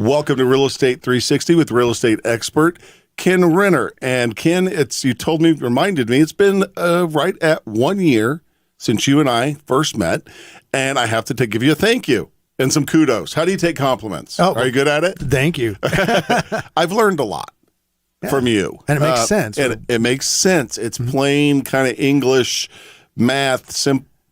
Welcome to Real Estate 360 with real estate expert Ken Renner. And Ken, reminded me, it's been right at 1 year since you and I first met, and I have to give you a thank you and some kudos. How do you take compliments? Oh, are you good at it? Thank you. I've learned a lot from you. And it makes sense. And it makes sense. It's plain kind of English, math,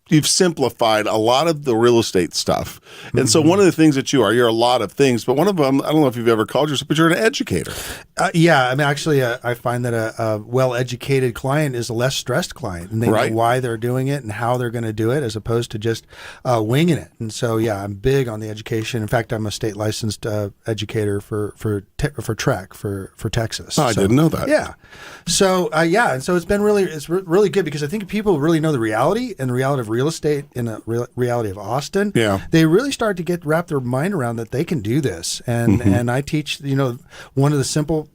You've simplified a lot of the real estate stuff. And so one of the things that you're a lot of things, but one of them, I don't know if you've ever called yourself, but you're an educator. Yeah. I mean, actually, I find that a well-educated client is a less stressed client, and they know why they're doing it and how they're going to do it, as opposed to just winging it. And so, yeah, I'm big on the education. In fact, I'm a state licensed educator for TREC for Texas. Oh, I didn't know that. Yeah. So, and so it's been really good, because I think people really know the reality and the reality of real estate in the reality of Austin. Yeah. They really start to wrap their mind around that they can do this. And and I teach, one of the simple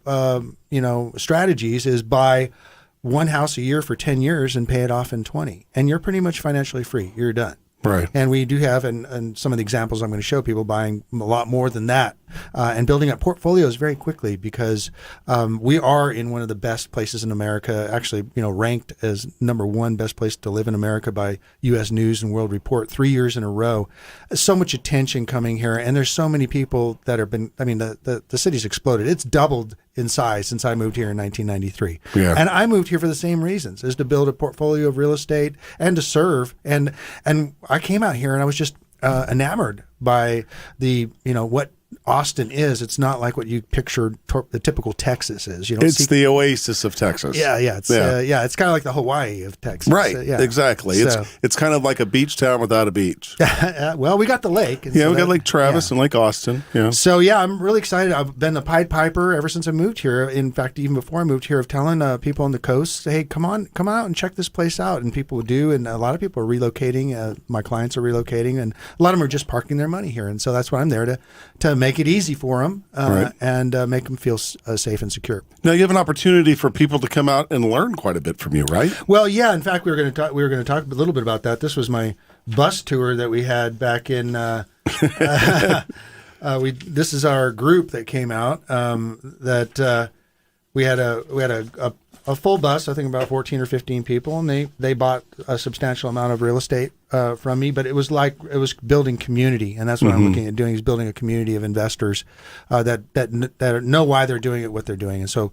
strategies is buy one house a year for 10 years and pay it off in 20. And you're pretty much financially free. You're done. Right. And we do have, and some of the examples I'm going to show people, buying a lot more than that and building up portfolios very quickly, because we are in one of the best places in America, actually, ranked as #1 best place to live in America by U.S. News and World Report 3 years in a row. So much attention coming here, and there's so many people that have been, the city's exploded. It's doubled in size since I moved here in 1993. Yeah. And I moved here for the same reasons, is to build a portfolio of real estate and to serve. And I came out here and I was just enamored by what Austin is. It's not like what you picture the typical Texas is. It's the oasis of Texas. Yeah. It's kind of like the Hawaii of Texas. Right. Exactly. So, it's kind of like a beach town without a beach. Well, we got the lake. We got Lake Travis and Lake Austin. Yeah. So I'm really excited. I've been the Pied Piper ever since I moved here. In fact, even before I moved here, of telling people on the coast, hey, come out and check this place out. And people would do. And a lot of people are relocating. My clients are relocating, and a lot of them are just parking their money here. And so that's why I'm there to make it easy for them and make them feel safe and secure. Now, you have an opportunity for people to come out and learn quite a bit from you, right? Well, yeah. In fact, we were going to talk a little bit about that. This was my bus tour that we had back in. This is our group that came out. We had a full bus, I think about 14 or 15 people, and they bought a substantial amount of real estate from me. But it was building community, and that's what I'm looking at doing, is building a community of investors that know why they're doing it, what they're doing. And so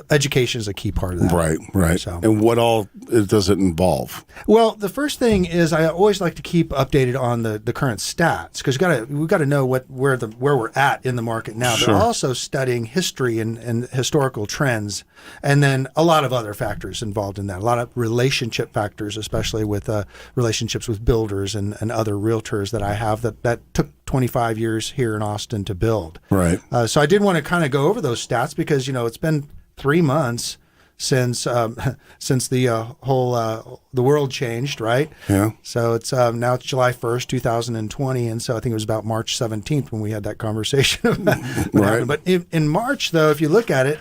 education is a key part of that. Right. So, and what all does it involve? Well, the first thing is I always like to keep updated on the current stats, because we've got to know where we're at in the market now. Sure. But also studying history and historical trends, and then a lot of other factors involved in that. A lot of relationship factors, especially with relationships with builders and other realtors that I have that took 25 years here in Austin to build. Right. So I did want to kind of go over those stats, because it's been 3 months since the whole the world changed, right? Yeah. So it's now it's July 1st, 2020, and so I think it was about March 17th when we had that conversation. Right. But in March, though, if you look at it,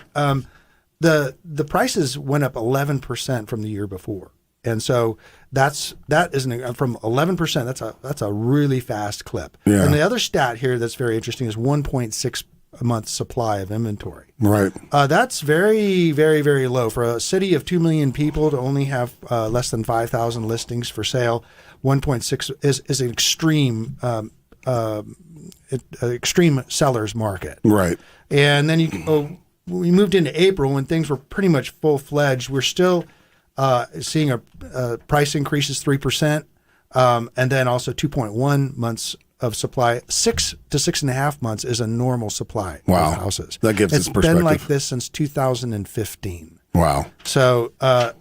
the prices went up 11% from the year before. And so that is from 11%. That's a really fast clip. Yeah. And the other stat here that's very interesting is 1.6 a month supply of inventory. Right. That's very, very, very low for a city of 2 million people to only have less than 5,000 listings for sale. 1.6 is an extreme seller's market. Right. And then we moved into April when things were pretty much full-fledged. We're still seeing a price increases 3%, and then also 2.1 months of supply. 6 to 6.5 months is a normal supply of houses. That gives us perspective. It's been like this since 2015. Wow. So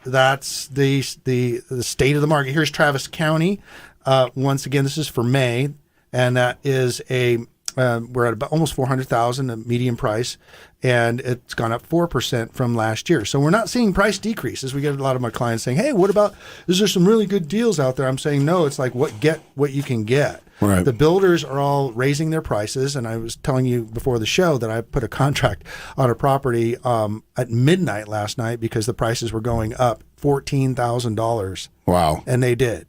that's the state of the market. Here's Travis County. Once again, this is for May, and that is we're at about almost 400,000, a median price, and it's gone up 4% from last year. So we're not seeing price decreases. We get a lot of my clients saying, "Hey, what about? Is there some really good deals out there?" I'm saying, no. It's like get what you can get. Right. The builders are all raising their prices, and I was telling you before the show that I put a contract on a property at midnight last night because the prices were going up $14,000. Wow. And they did.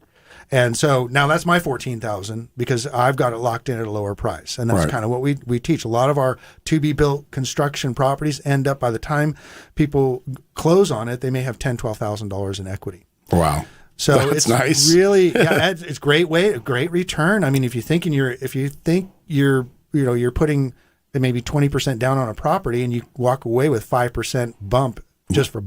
And so now that's my 14,000 because I've got it locked in at a lower price. And that's Right. kind of what we teach. A lot of our to be built construction properties end up by the time people close on it, they may have $10,000-$12,000 in equity. Wow. So That's it's nice. really, yeah, it's great return. I mean, if you think you're putting maybe 20% down on a property and you walk away with 5% bump just for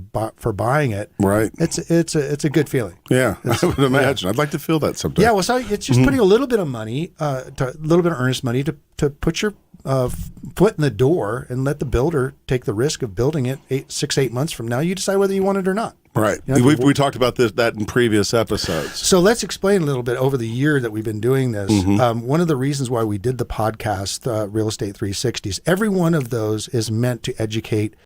buying it, Right. it's a good feeling. Yeah, I would imagine. I'd like to feel that someday. Yeah, well, so it's just putting a little bit of money, a little bit of earnest money to put your foot in the door and let the builder take the risk of building it 8 months from now. You decide whether you want it or not. Right. You know, We talked about that in previous episodes. So let's explain a little bit over the year that we've been doing this. One of the reasons why we did the podcast, Real Estate 360s, every one of those is meant to educate